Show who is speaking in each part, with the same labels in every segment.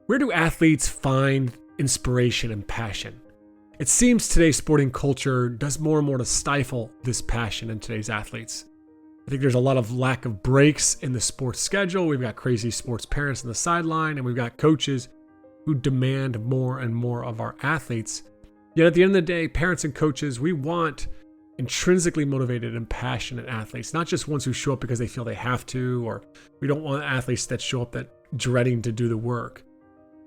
Speaker 1: Where do athletes find inspiration and passion? It seems today's sporting culture does more and more to stifle this passion in today's athletes. I think there's a lot of lack of breaks in the sports schedule. We've got crazy sports parents on the sideline, and we've got coaches who demand more and more of our athletes. Yet at the end of the day, parents and coaches, we want intrinsically motivated and passionate athletes, not just ones who show up because they feel they have to, or we don't want athletes that show up that dreading to do the work.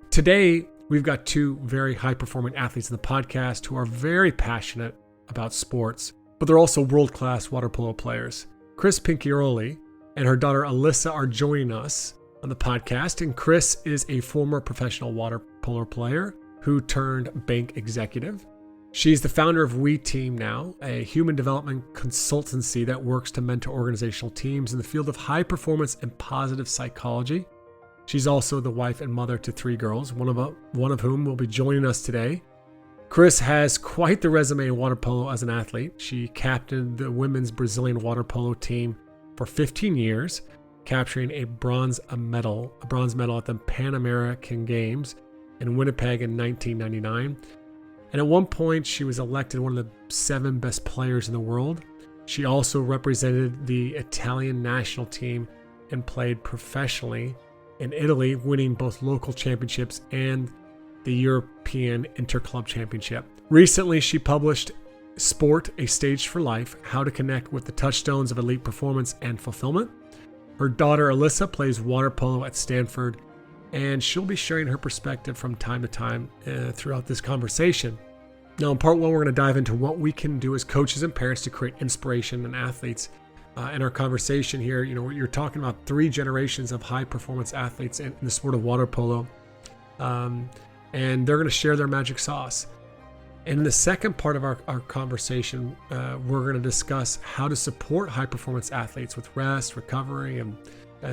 Speaker 1: Today, we've got two very high-performing athletes in the podcast who are very passionate about sports, but they're also world-class water polo players. Cris Pinciroli and her daughter Alissa are joining us on the podcast, and Cris is a former professional water polo player who turned bank executive. She's the founder of WeTeam now, a human development consultancy that works to mentor organizational teams in the field of high performance and positive psychology. She's also the wife and mother to three girls, one of whom will be joining us today. Cris has quite the resume in water polo as an athlete. She captained the women's Brazilian water polo team for 15 years, capturing a bronze medal at the Pan American Games in Winnipeg in 1999. And at one point, she was elected one of the 7 best players in the world. She also represented the Italian national team and played professionally in Italy, winning both local championships and the European Interclub Championship. Recently, she published Sport, A Stage for Life, How to Connect with the Touchstones of Elite Performance and Fulfillment. Her daughter, Alissa, plays water polo at Stanford, and she'll be sharing her perspective from time to time throughout this conversation. Now, in part one, we're going to dive into what we can do as coaches and parents to create inspiration in athletes. In our conversation here, you're talking about 3 generations of high-performance athletes in the sport of water polo, and they're going to share their magic sauce. And in the second part of our conversation, we're going to discuss how to support high-performance athletes with rest, recovery, and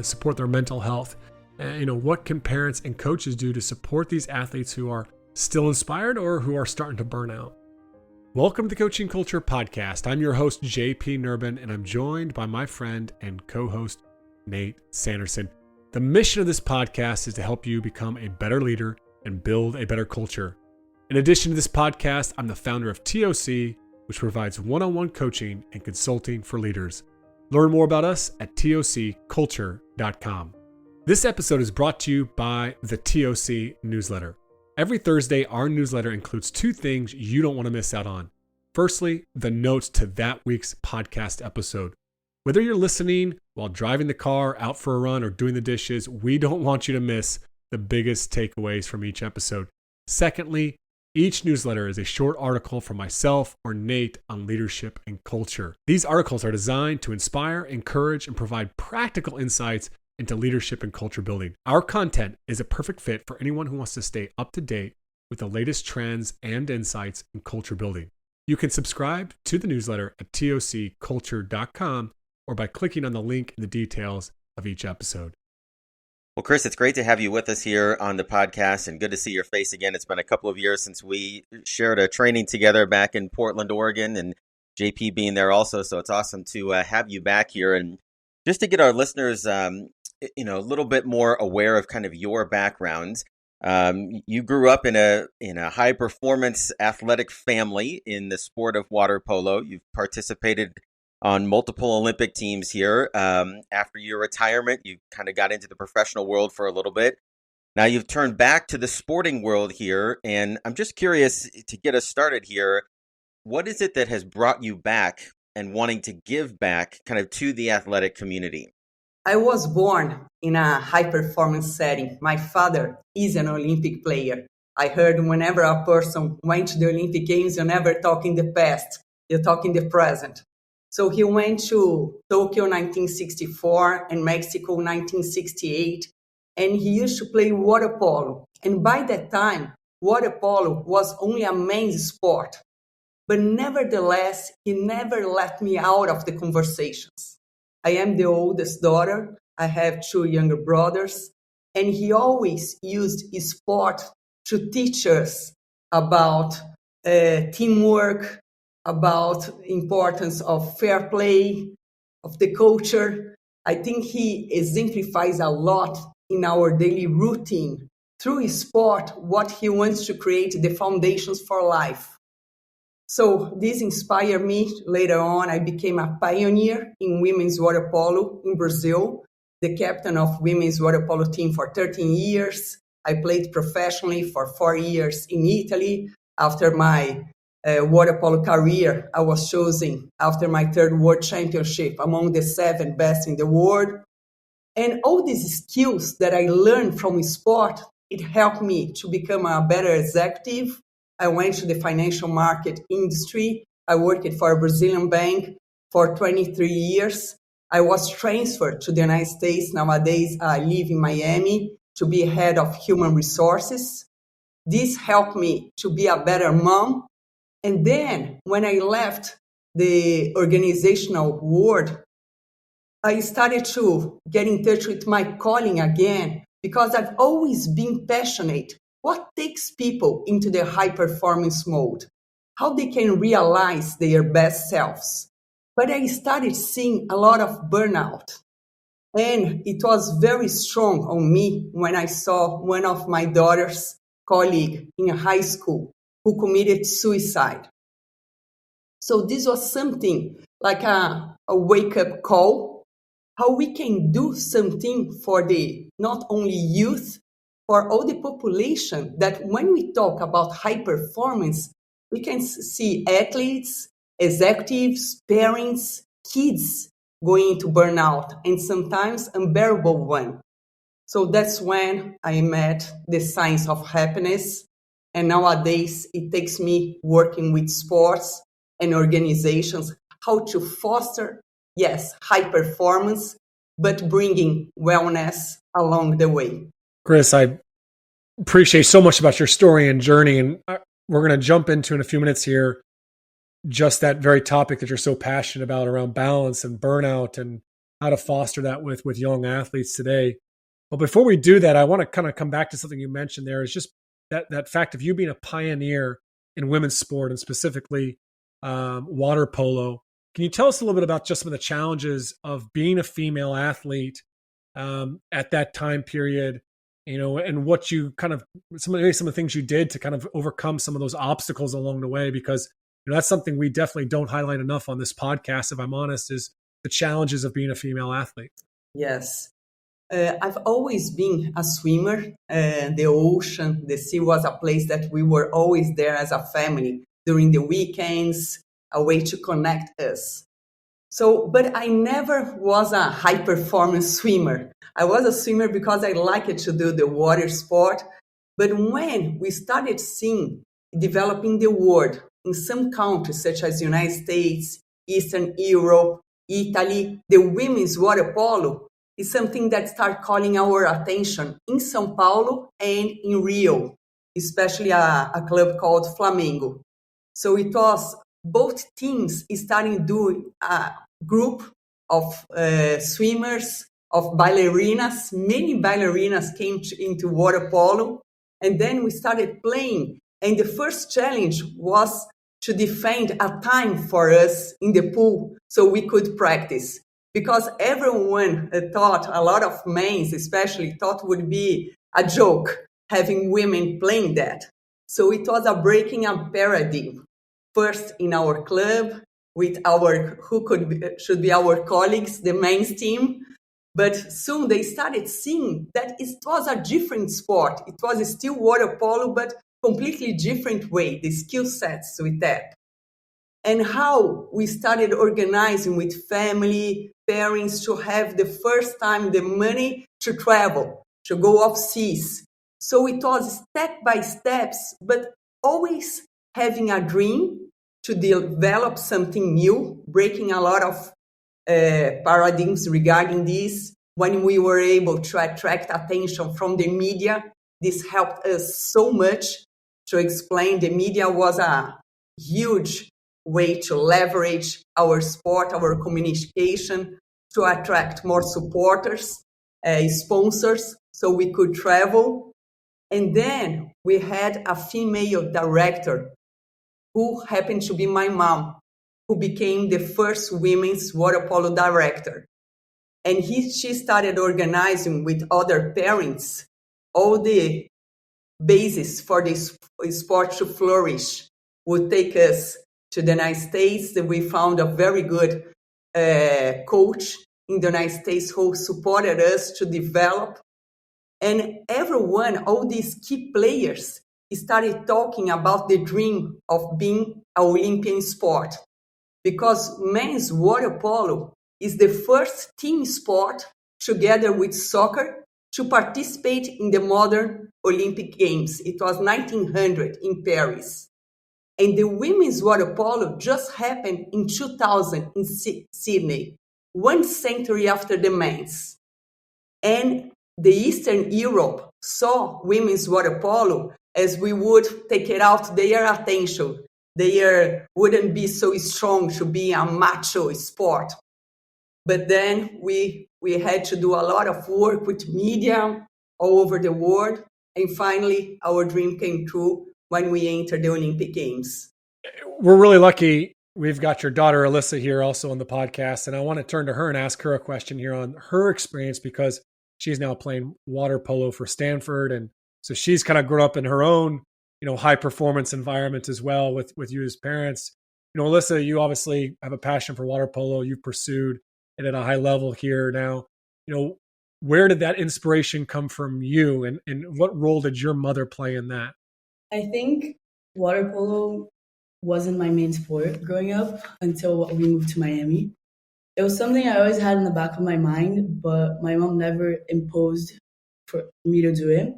Speaker 1: support their mental health. What can parents and coaches do to support these athletes who are still inspired or who are starting to burn out? Welcome to the Coaching Culture Podcast. I'm your host, JP Nurbin, and I'm joined by my friend and co-host, Nate Sanderson. The mission of this podcast is to help you become a better leader and build a better culture. In addition to this podcast, I'm the founder of TOC, which provides one-on-one coaching and consulting for leaders. Learn more about us at tocculture.com. This episode is brought to you by the TOC newsletter. Every Thursday, our newsletter includes 2 things you don't want to miss out on. Firstly, the notes to that week's podcast episode. Whether you're listening while driving the car, out for a run, or doing the dishes, we don't want you to miss the biggest takeaways from each episode. Secondly, each newsletter is a short article from myself or Nate on leadership and culture. These articles are designed to inspire, encourage, and provide practical insights into leadership and culture building. Our content is a perfect fit for anyone who wants to stay up to date with the latest trends and insights in culture building. You can subscribe to the newsletter at tocculture.com or by clicking on the link in the details of each episode.
Speaker 2: Well, Cris, it's great to have you with us here on the podcast and good to see your face again. It's been a couple of years since we shared a training together back in Portland, Oregon, and JP being there also. So it's awesome to have you back here. And just to get our listeners a little bit more aware of kind of your background. You grew up in a high performance athletic family in the sport of water polo. You've participated on multiple Olympic teams here. After your retirement, you kind of got into the professional world for a little bit. Now you've turned back to the sporting world here, and I'm just curious to get us started here. What is it that has brought you back and wanting to give back kind of to the athletic community?
Speaker 3: I was born in a high-performance setting. My father is an Olympic player. I heard whenever a person went to the Olympic Games, you're never talking the past, you're talking the present. So he went to Tokyo 1964 and Mexico 1968, and he used to play water polo. And by that time, water polo was only a men's sport. But nevertheless, he never left me out of the conversations. I am the oldest daughter. I have 2 younger brothers. And he always used sport to teach us about teamwork, about importance of fair play, of the culture. I think he exemplifies a lot in our daily routine through sport what he wants to create, the foundations for life. So this inspired me. Later on, I became a pioneer in women's water polo in Brazil, the captain of women's water polo team for 13 years. I played professionally for 4 years in Italy. After my water polo career, I was chosen after my third world championship among the 7 best in the world. And all these skills that I learned from sport, it helped me to become a better executive. I went to the financial market industry. I worked for a Brazilian bank for 23 years. I was transferred to the United States. Nowadays, I live in Miami to be head of human resources. This helped me to be a better mom. And then when I left the organizational world, I started to get in touch with my calling again, because I've always been passionate. What takes people into their high performance mode? How they can realize their best selves? But I started seeing a lot of burnout. And it was very strong on me when I saw one of my daughter's colleague in high school who committed suicide. So this was something like a wake-up call, how we can do something for the not only youth, for all the population, that when we talk about high performance, we can see athletes, executives, parents, kids going into burnout, and sometimes unbearable one. So that's when I met the science of happiness. And nowadays it takes me working with sports and organizations, how to foster, yes, high performance, but bringing wellness along the way.
Speaker 1: Cris, I appreciate so much about your story and journey. And we're going to jump into in a few minutes here just that very topic that you're so passionate about around balance and burnout and how to foster that with young athletes today. But before we do that, I want to kind of come back to something you mentioned there, is just that fact of you being a pioneer in women's sport, and specifically water polo. Can you tell us a little bit about just some of the challenges of being a female athlete at that time period, and what you kind of some of the things you did to kind of overcome some of those obstacles along the way? Because that's something we definitely don't highlight enough on this podcast, if I'm honest, is the challenges of being a female athlete.
Speaker 3: Yes. I've always been a swimmer. The ocean, the sea was a place that we were always there as a family during the weekends, a way to connect us. So, but I never was a high performance swimmer. I was a swimmer because I liked to do the water sport. But when we started seeing developing the world in some countries such as the United States, Eastern Europe, Italy, the women's water polo is something that started calling our attention in São Paulo and in Rio, especially a club called Flamengo. So it was both teams starting doing a group of swimmers, of ballerinas. Many ballerinas came into water polo, and then we started playing. And the first challenge was to defend a time for us in the pool so we could practice. Because everyone thought, a lot of men especially, thought would be a joke having women playing that. So it was a breaking a paradigm. First in our club, with our should be our colleagues, the men's team. But soon they started seeing that it was a different sport. It was still water polo, but completely different way, the skill sets with that. And how we started organizing with family, parents, to have the first time the money to travel, to go off seas. So it was step by steps, but always having a dream to develop something new, breaking a lot of paradigms regarding this. When we were able to attract attention from the media, this helped us so much to explain. The media was a huge way to leverage our sport, our communication, to attract more supporters, sponsors, so we could travel. And then we had a female director who happened to be my mom, who became the first women's water polo director. And she started organizing with other parents all the basis for this sport to flourish would take us to the United States. We found a very good coach in the United States who supported us to develop. And everyone, all these key players, started talking about the dream of being an Olympian sport. Because men's water polo is the first team sport, together with soccer, to participate in the modern Olympic Games. It was 1900 in Paris. And the women's water polo just happened in 2000 in Sydney, 1 century after the men's. And the Eastern Europe saw women's water polo as we would take it out their attention. They wouldn't be so strong to be a macho sport. But then we had to do a lot of work with media all over the world. And finally, our dream came true when we entered the Olympic Games.
Speaker 1: We're really lucky. We've got your daughter, Alissa, here also on the podcast. And I want to turn to her and ask her a question here on her experience, because she's now playing water polo for Stanford. And so she's kind of grown up in her own, high performance environment as well with you as parents. Alissa, you obviously have a passion for water polo. You've pursued it at a high level here now. Where did that inspiration come from you? And what role did your mother play in that?
Speaker 4: I think water polo wasn't my main sport growing up until we moved to Miami. It was something I always had in the back of my mind, but my mom never imposed for me to do it.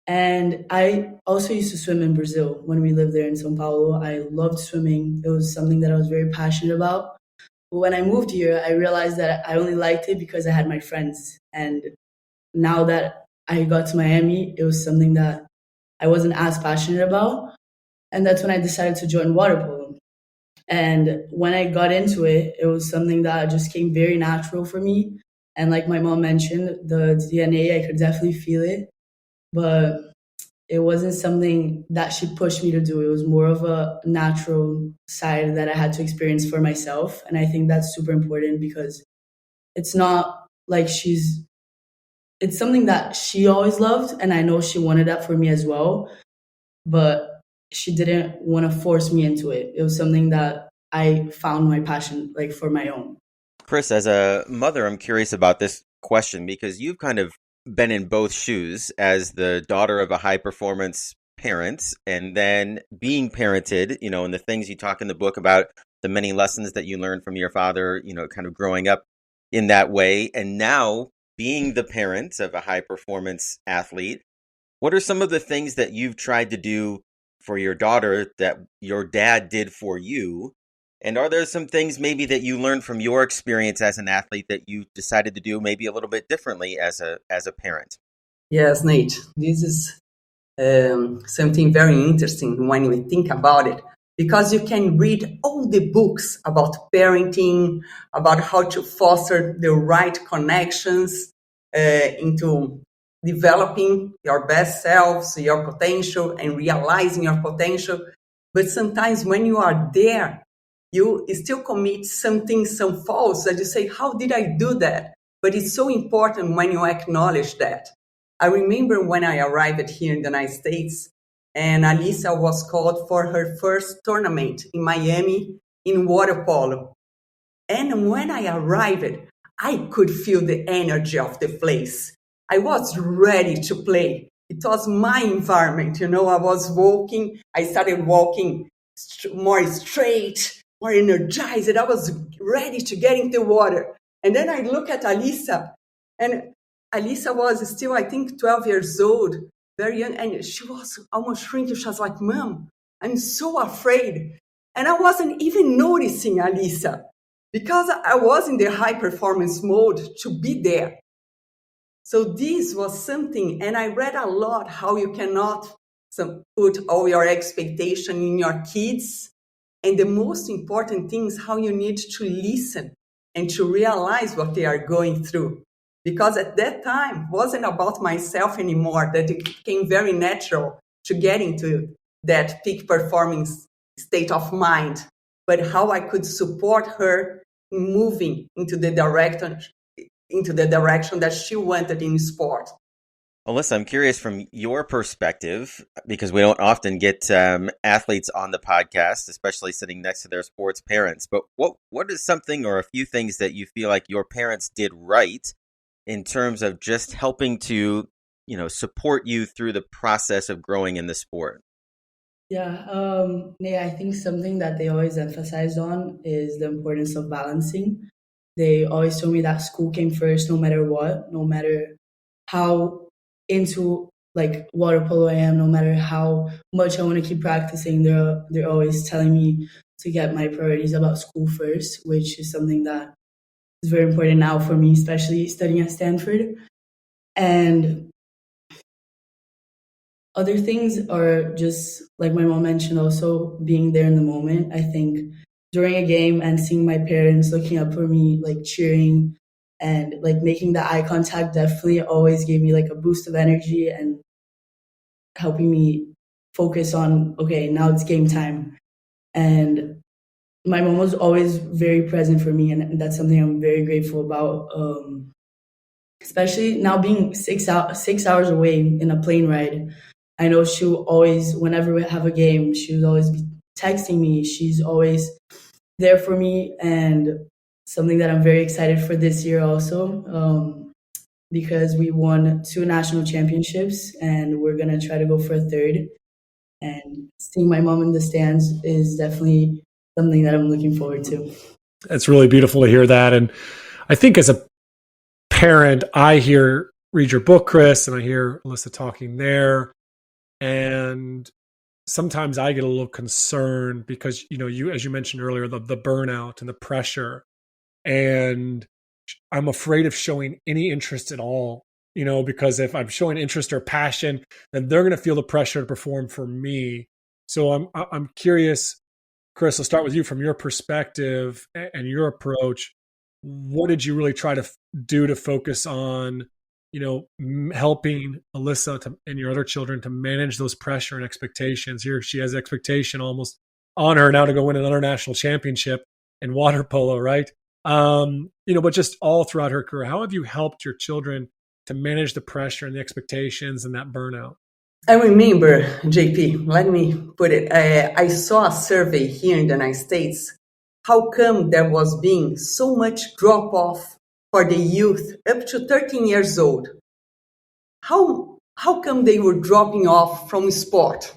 Speaker 4: And I also used to swim in Brazil when we lived there in São Paulo. I loved swimming. It was something that I was very passionate about. But when I moved here, I realized that I only liked it because I had my friends. And now that I got to Miami, it was something that I wasn't as passionate about. And that's when I decided to join water polo. And when I got into it, it was something that just came very natural for me. And like my mom mentioned, the DNA, I could definitely feel it. But it wasn't something that she pushed me to do. It was more of a natural side that I had to experience for myself. And I think that's super important, because it's not like it's something that she always loved. And I know she wanted that for me as well. But she didn't want to force me into it. It was something that I found my passion for my own.
Speaker 2: Cris, as a mother, I'm curious about this question, because you've kind of been in both shoes as the daughter of a high performance parent, and then being parented, and the things you talk in the book about, the many lessons that you learned from your father, kind of growing up in that way, and now being the parent of a high performance athlete. What are some of the things that you've tried to do for your daughter that your dad did for you? And are there some things maybe that you learned from your experience as an athlete that you decided to do maybe a little bit differently as a parent?
Speaker 3: Yes, Nate, this is something very interesting when we think about it, because you can read all the books about parenting, about how to foster the right connections into developing your best selves, your potential, and realizing your potential. But sometimes when you are there, you still commit some faults that you say, how did I do that? But it's so important when you acknowledge that. I remember when I arrived here in the United States, and Alissa was called for her first tournament in Miami in water polo. And when I arrived, I could feel the energy of the place. I was ready to play. It was my environment, I started walking more straight, more energized. I was ready to get into the water. And then I look at Alissa, and Alissa was still, I think, 12 years old, very young, and she was almost shrinking. She was like, Mom, I'm so afraid. And I wasn't even noticing Alissa, because I was in the high performance mode to be there. So this was something, and I read a lot how you cannot put all your expectation in your kids. And the most important thing is how you need to listen and to realize what they are going through. Because at that time, it wasn't about myself anymore, that it became very natural to get into that peak performance state of mind, but how I could support her in moving into the direction that she wanted in sport.
Speaker 2: Alyssa, I'm curious from your perspective, because we don't often get athletes on the podcast, especially sitting next to their sports parents. But what is something or a few things that you feel like your parents did right in terms of just helping to, support you through the process of growing in the sport?
Speaker 4: Yeah, I think something that they always emphasized on is the importance of balancing. They always told me that school came first, no matter what, no matter how into like water polo I am, no matter how much I want to keep practicing. They're always telling me to get my priorities about school first, which is something that is very important now for me, especially studying at Stanford. And other things are just like my mom mentioned, also being there in the moment. I think during a game and seeing my parents looking up for me, like cheering and like making the eye contact definitely always gave me like a boost of energy and helping me focus on, okay, now it's game time. And my mom was always very present for me, and that's something I'm very grateful about. Especially now being 6 hours away in a plane ride. I know she'll always, whenever we have a game, she would always be texting me. She's always there for me, and something that I'm very excited for this year also, because we won 2 national championships, and we're gonna try to go for a third. And seeing my mom in the stands is definitely something that I'm looking forward to.
Speaker 1: It's really beautiful to hear that. And I think as a parent, read your book, Cris, and I hear Alissa talking there. And sometimes I get a little concerned because, you, as you mentioned earlier, the burnout and the pressure. And I'm afraid of showing any interest at all, because if I'm showing interest or passion, then they're going to feel the pressure to perform for me. So I'm curious, Cris, I'll start with you from your perspective and your approach. What did you really try to do to focus on, helping Alissa and your other children to manage those pressure and expectations? Here she has expectation almost on her now to go win another national championship in water polo, right? But just all throughout her career, how have you helped your children to manage the pressure and the expectations and that burnout?
Speaker 3: I remember, JP, let me put it, I saw a survey here in the United States. How come there was being so much drop off for the youth up to 13 years old? How come they were dropping off from sport?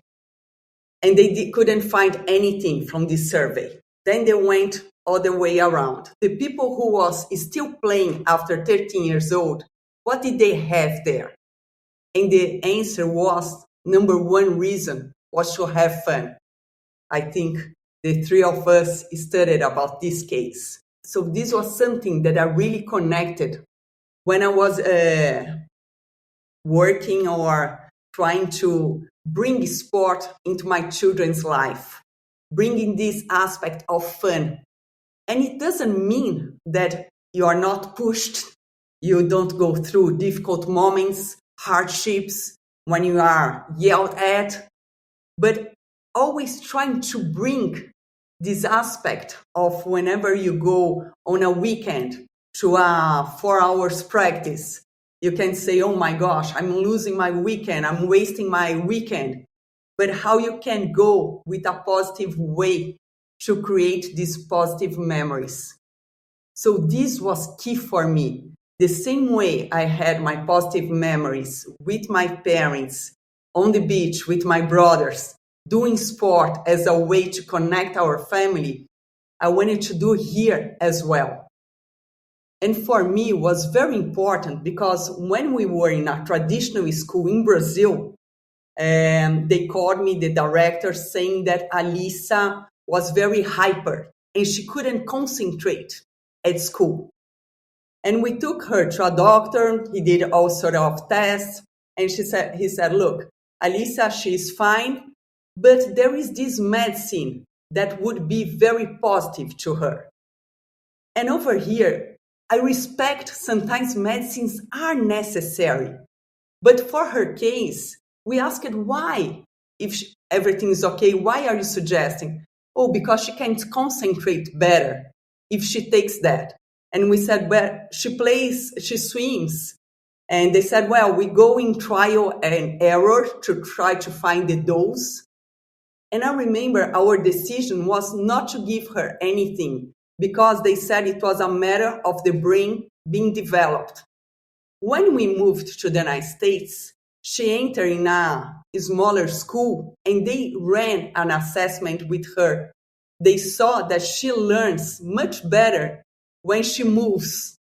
Speaker 3: And they couldn't find anything from this survey. Then they went all the way around. The people who was still playing after 13 years old, what did they have there? And the answer was, number one reason was to have fun. I think the three of us studied about this case. So this was something that I really connected when I was working or trying to bring sport into my children's life, bringing this aspect of fun. And it doesn't mean that you are not pushed, you don't go through difficult moments, hardships, when you are yelled at, but always trying to bring this aspect of whenever you go on a weekend to a 4 hours practice, you can say, oh my gosh, I'm losing my weekend, I'm wasting my weekend. But how you can go with a positive way to create these positive memories. So this was key for me. The same way I had my positive memories with my parents, on the beach with my brothers, doing sport as a way to connect our family, I wanted to do here as well. And for me, it was very important because when we were in a traditional school in Brazil, they called me, the director, saying that Alissa was very hyper and she couldn't concentrate at school. And we took her to a doctor. He did all sort of tests. And he said, look, Alissa, she's fine, but there is this medicine that would be very positive to her. And over here, I respect sometimes medicines are necessary. But for her case, we asked why. If everything is okay, why are you suggesting? Oh, because she can concentrate better if she takes that. And we said, well, she swims, And they said, well, we go in trial and error to try to find the dose. And I remember our decision was not to give her anything because they said it was a matter of the brain being developed. When we moved to the United States, she entered in a smaller school and they ran an assessment with her. They saw that she learns much better when she moves.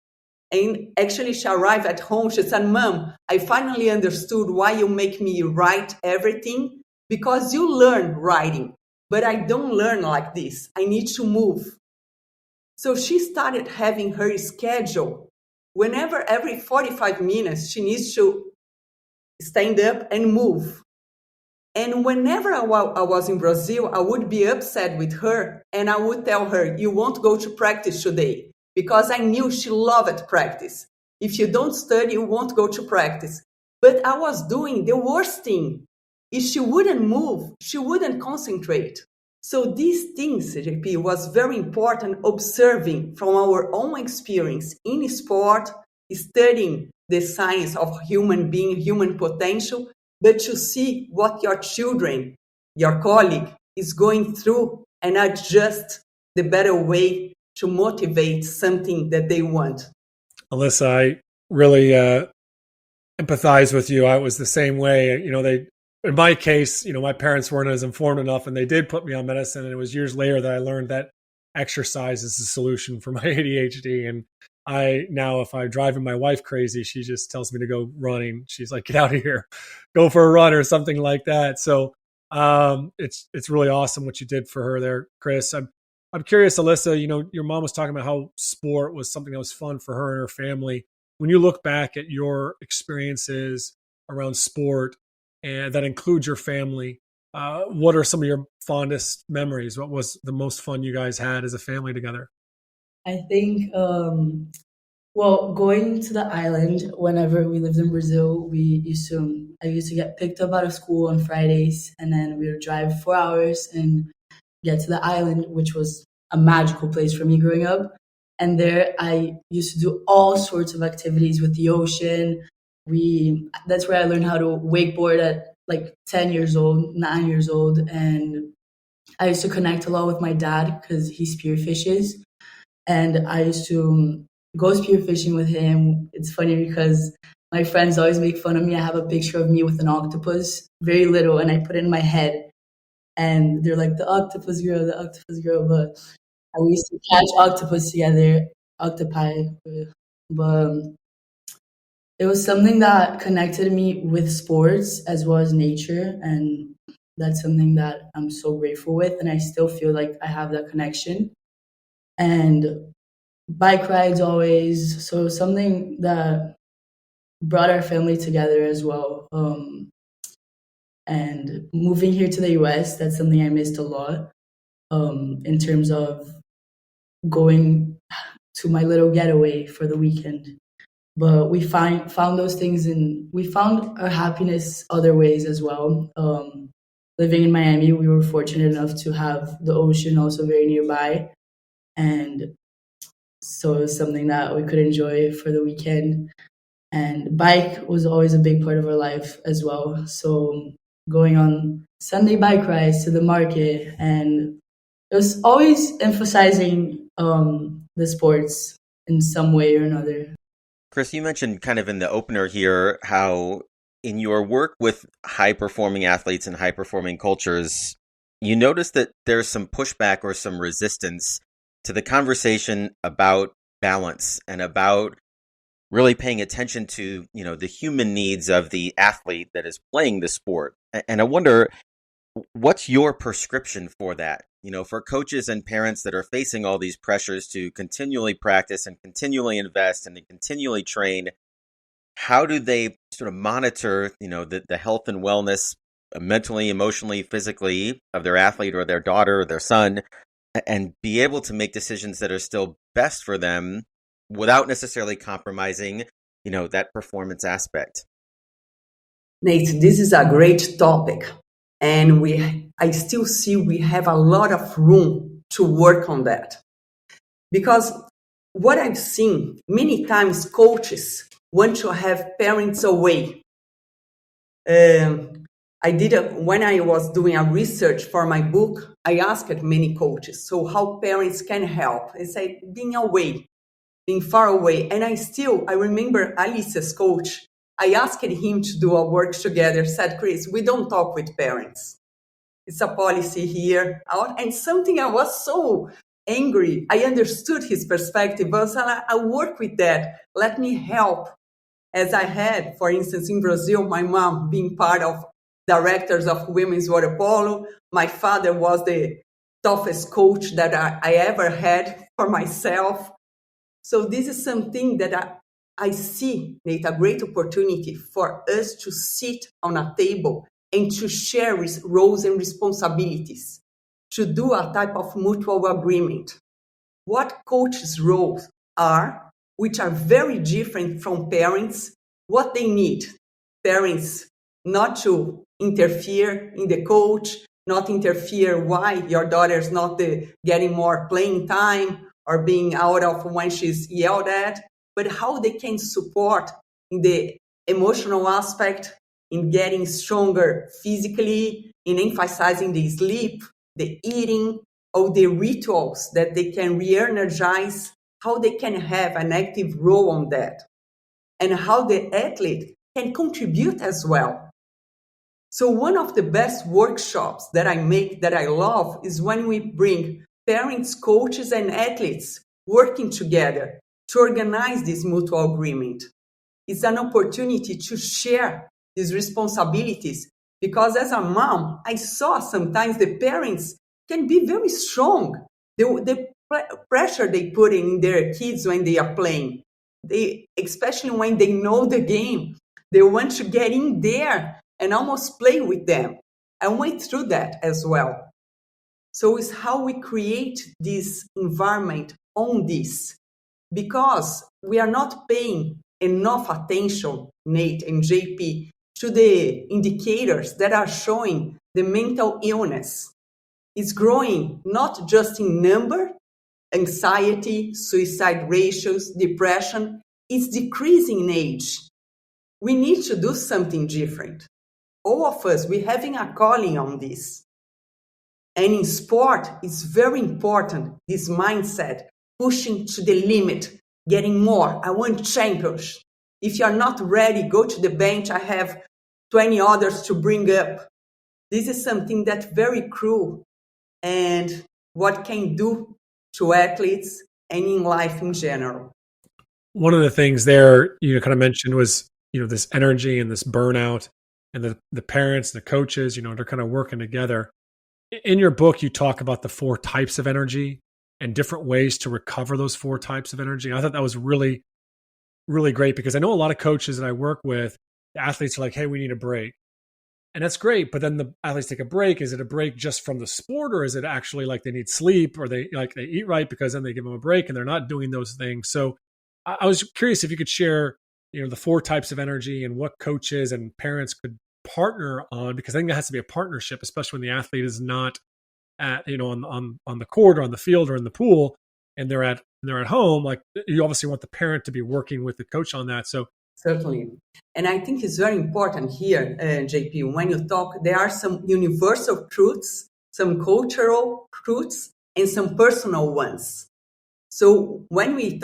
Speaker 3: And actually, she arrived at home. She said, Mom, I finally understood why you make me write everything, because you learn writing, but I don't learn like this. I need to move. So she started having her schedule. Whenever every 45 minutes, she needs to stand up and move. And whenever I was in Brazil, I would be upset with her and I would tell her, you won't go to practice today. Because I knew she loved practice. If you don't study, you won't go to practice. But I was doing the worst thing. If she wouldn't move, she wouldn't concentrate. So these things, JP, was very important observing from our own experience in sport, studying the science of human being, human potential, but to see what your children, your colleague is going through and adjust the better way to motivate something that they want.
Speaker 1: Alissa, I really empathize with you. I was the same way. In my case, my parents weren't as informed enough and they did put me on medicine. And it was years later that I learned that exercise is the solution for my ADHD. And if I'm driving my wife crazy, she just tells me to go running. She's like, get out of here, go for a run or something like that. So it's really awesome what you did for her there, Cris. I'm curious, Alissa, your mom was talking about how sport was something that was fun for her and her family. When you look back at your experiences around sport and that includes your family, what are some of your fondest memories? What was the most fun you guys had as a family together?
Speaker 4: I think, going to the island whenever we lived in Brazil, I used to get picked up out of school on Fridays, and then we would drive 4 hours and get to the island, which was a magical place for me growing up. And there I used to do all sorts of activities with the ocean. That's where I learned how to wakeboard at like 10 years old, 9 years old. And I used to connect a lot with my dad because he spearfishes. And I used to go spearfishing with him. It's funny because my friends always make fun of me. I have a picture of me with an octopus, very little, and I put it in my head. And they're like, the octopus girl. But we used to catch octopus together, octopi. But it was something that connected me with sports as well as nature. And that's something that I'm so grateful with. And I still feel like I have that connection. And bike rides always. So something that brought our family together as well. And moving here to the US, that's something I missed a lot in terms of going to my little getaway for the weekend. But we found those things, and we found our happiness other ways as well. Living in Miami, we were fortunate enough to have the ocean also very nearby. And so it was something that we could enjoy for the weekend. And bike was always a big part of our life as well. So going on Sunday bike rides to the market, and it was always emphasizing the sports in some way or another.
Speaker 2: Cris, you mentioned kind of in the opener here how in your work with high-performing athletes and high-performing cultures, you notice that there's some pushback or some resistance to the conversation about balance and about really paying attention to, the human needs of the athlete that is playing the sport. And I wonder, what's your prescription for that? For coaches and parents that are facing all these pressures to continually practice and continually invest and to continually train, how do they sort of monitor, the health and wellness mentally, emotionally, physically of their athlete or their daughter or their son, and be able to make decisions that are still best for them without necessarily compromising, that performance aspect?
Speaker 3: Nate, this is a great topic. And I still see we have a lot of room to work on that. Because what I've seen many times, coaches want to have parents away. When I was doing a research for my book, I asked many coaches, so how parents can help. They say being away, being far away. And I remember Alyssa's coach, I asked him to do a work together, said, Cris, we don't talk with parents. It's a policy here. And something I was so angry. I understood his perspective. I was like, I work with that. Let me help. As I had, for instance, in Brazil, my mom being part of directors of women's water polo. My father was the toughest coach that I ever had for myself. So this is something that I see, Nate, a great opportunity for us to sit on a table and to share roles and responsibilities, to do a type of mutual agreement. What coaches' roles are, which are very different from parents, what they need. Parents not to interfere in the coach, not interfere why your daughter is not getting more playing time or being out of when she's yelled at, but how they can support in the emotional aspect, in getting stronger physically, in emphasizing the sleep, the eating, or the rituals that they can re-energize, how they can have an active role on that, and how the athlete can contribute as well. So one of the best workshops that I make that I love is when we bring parents, coaches, and athletes working together to organize this mutual agreement. It's an opportunity to share these responsibilities because as a mom, I saw sometimes the parents can be very strong. The pressure they put in their kids when they are playing, especially when they know the game, they want to get in there and almost play with them. I went through that as well. So it's how we create this environment on this, because we are not paying enough attention, Nate and JP, to the indicators that are showing the mental illness. It's growing not just in number, anxiety, suicide ratios, depression, it's decreasing in age. We need to do something different. All of us, we're having a calling on this. And in sport, it's very important, this mindset, pushing to the limit, getting more. I want champions. If you're not ready, go to the bench. I have 20 others to bring up. This is something that's very cruel and what can do to athletes and in life in general.
Speaker 1: One of the things there you kind of mentioned was, this energy and this burnout and the parents, the coaches, they're kind of working together. In your book, you talk about the 4 types of energy and different ways to recover those 4 types of energy. And I thought that was really, really great because I know a lot of coaches that I work with, the athletes are like, hey, we need a break. And that's great. But then the athletes take a break. Is it a break just from the sport, or is it actually like they need sleep, or they eat right because then they give them a break and they're not doing those things? So I was curious if you could share, the 4 types of energy and what coaches and parents could partner on, because I think there has to be a partnership, especially when the athlete is not at, on the court or on the field or in the pool, and they're at home. Like, you obviously want the parent to be working with the coach on that. So
Speaker 3: certainly. And I think it's very important here, JP, when you talk, there are some universal truths, some cultural truths, and some personal ones. So when we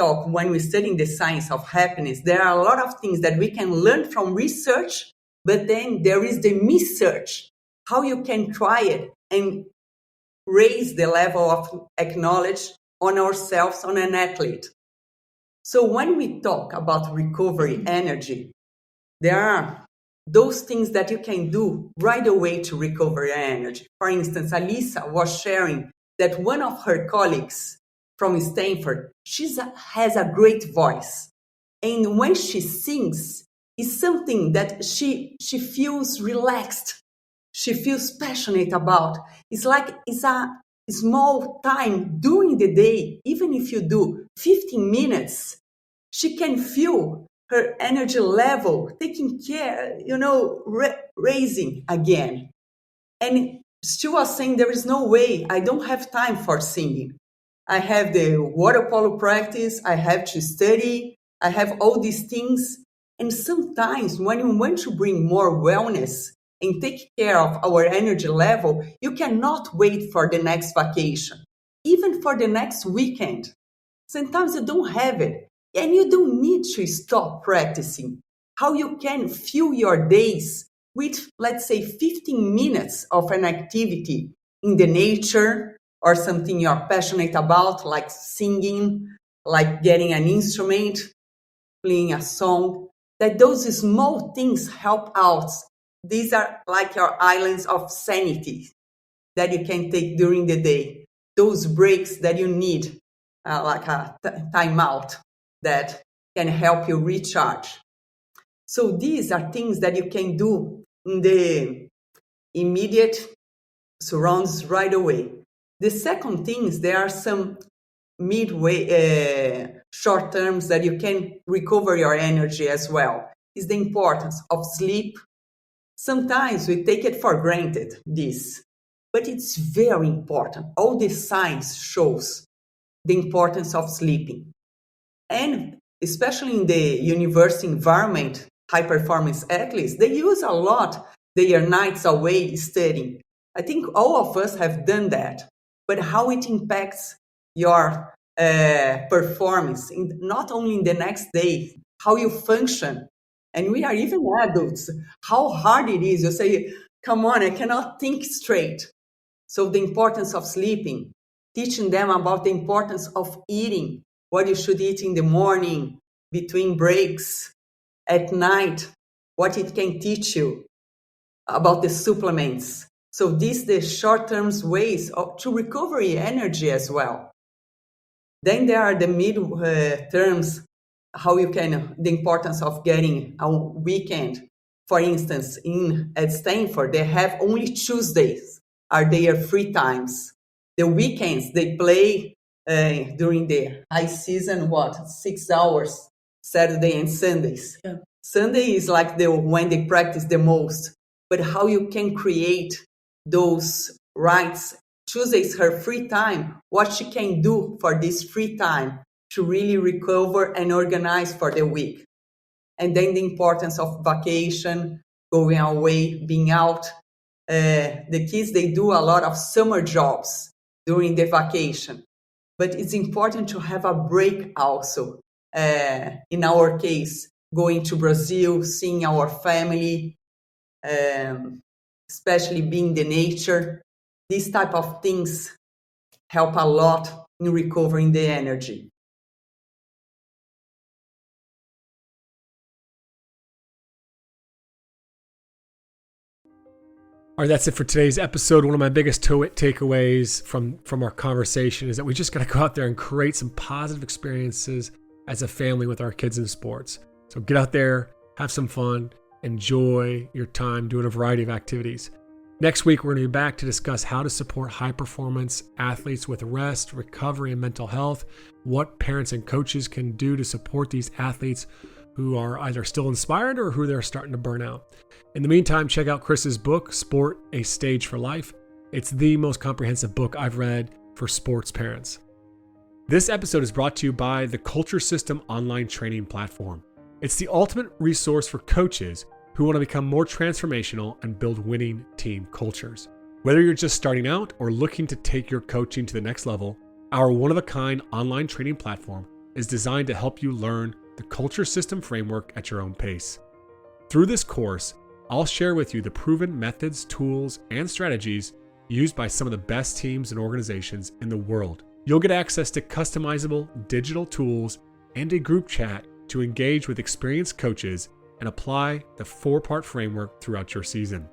Speaker 3: study the science of happiness, there are a lot of things that we can learn from research, but then there is the research, how you can try it and raise the level of acknowledge on ourselves, on an athlete. So when we talk about recovery energy, there are those things that you can do right away to recover your energy. For instance, Alissa was sharing that one of her colleagues from Stanford, has a great voice. And when she sings, it's something that she feels relaxed. She feels passionate about. It's like it's a small time during the day, even if you do 15 minutes, she can feel her energy level taking care, raising again. And she was saying, there is no way, I don't have time for singing. I have the water polo practice, I have to study, I have all these things. And sometimes when you want to bring more wellness and take care of our energy level, you cannot wait for the next vacation, even for the next weekend. Sometimes you don't have it, and you don't need to stop practicing. How you can fill your days with, let's say, 15 minutes of an activity in the nature or something you're passionate about, like singing, like getting an instrument, playing a song, that those small things help out. These are like your islands of sanity that you can take during the day. Those breaks that you need, like a time out that can help you recharge. So these are things that you can do in the immediate surrounds right away. The second thing is there are some midway short terms that you can recover your energy as well. Is the importance of sleep. Sometimes we take it for granted, this, but it's very important. All the science shows the importance of sleeping. And especially in the university environment, high performance athletes, they use a lot their nights away studying. I think all of us have done that, but how it impacts your performance, not only in the next day, how you function. And we are even adults, how hard it is. You say, come on, I cannot think straight. So the importance of sleeping, teaching them about the importance of eating, what you should eat in the morning, between breaks, at night, what it can teach you about the supplements. So these the short-term ways to recover energy as well. Then there are the mid-terms, how you can, the importance of getting a weekend. For instance, at Stanford, they have only Tuesdays are their free times. The weekends, they play during the high season, 6 hours, Saturday and Sundays.
Speaker 4: Yeah.
Speaker 3: Sunday is like when they practice the most. But how you can create those rights. Tuesday is her free time. What she can do for this free time to really recover and organize for the week. And then the importance of vacation, going away, being out. The kids, they do a lot of summer jobs during the vacation. But it's important to have a break also. In our case, going to Brazil, seeing our family, especially being the nature. These type of things help a lot in recovering the energy.
Speaker 1: All right, that's it for today's episode. One of my biggest takeaways from our conversation is that we just got to go out there and create some positive experiences as a family with our kids in sports. So get out there, have some fun, enjoy your time doing a variety of activities. Next week, we're going to be back to discuss how to support high-performance athletes with rest, recovery, and mental health, what parents and coaches can do to support these athletes who are either still inspired or who they're starting to burn out. In the meantime, check out Chris's book, Sport: A Stage for Life. It's the most comprehensive book I've read for sports parents. This episode is brought to you by the Culture System online training platform. It's the ultimate resource for coaches who want to become more transformational and build winning team cultures. Whether you're just starting out or looking to take your coaching to the next level, our one-of-a-kind online training platform is designed to help you learn the Culture System framework at your own pace. Through this course, I'll share with you the proven methods, tools, and strategies used by some of the best teams and organizations in the world. You'll get access to customizable digital tools and a group chat to engage with experienced coaches and apply the 4-part framework throughout your season.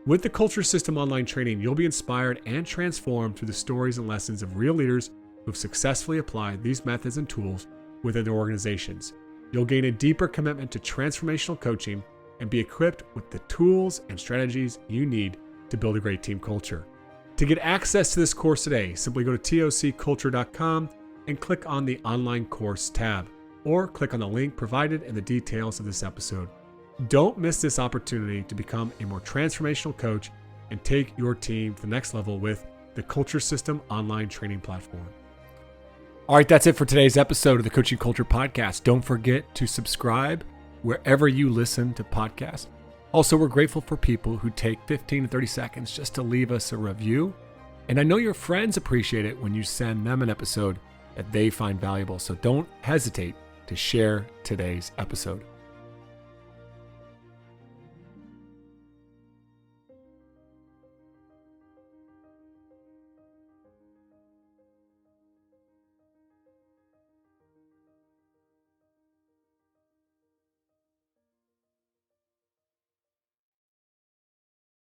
Speaker 1: With the Culture System online training, you'll be inspired and transformed through the stories and lessons of real leaders who've successfully applied these methods and tools within their organizations. You'll gain a deeper commitment to transformational coaching and be equipped with the tools and strategies you need to build a great team culture. To get access to this course today, simply go to tocculture.com and click on the online course tab, or click on the link provided in the details of this episode. Don't miss this opportunity to become a more transformational coach and take your team to the next level with the Culture System online training platform. All right, that's it for today's episode of the Coaching Culture Podcast. Don't forget to subscribe wherever you listen to podcasts. Also, we're grateful for people who take 15 to 30 seconds just to leave us a review. And I know your friends appreciate it when you send them an episode that they find valuable. So don't hesitate to share today's episode.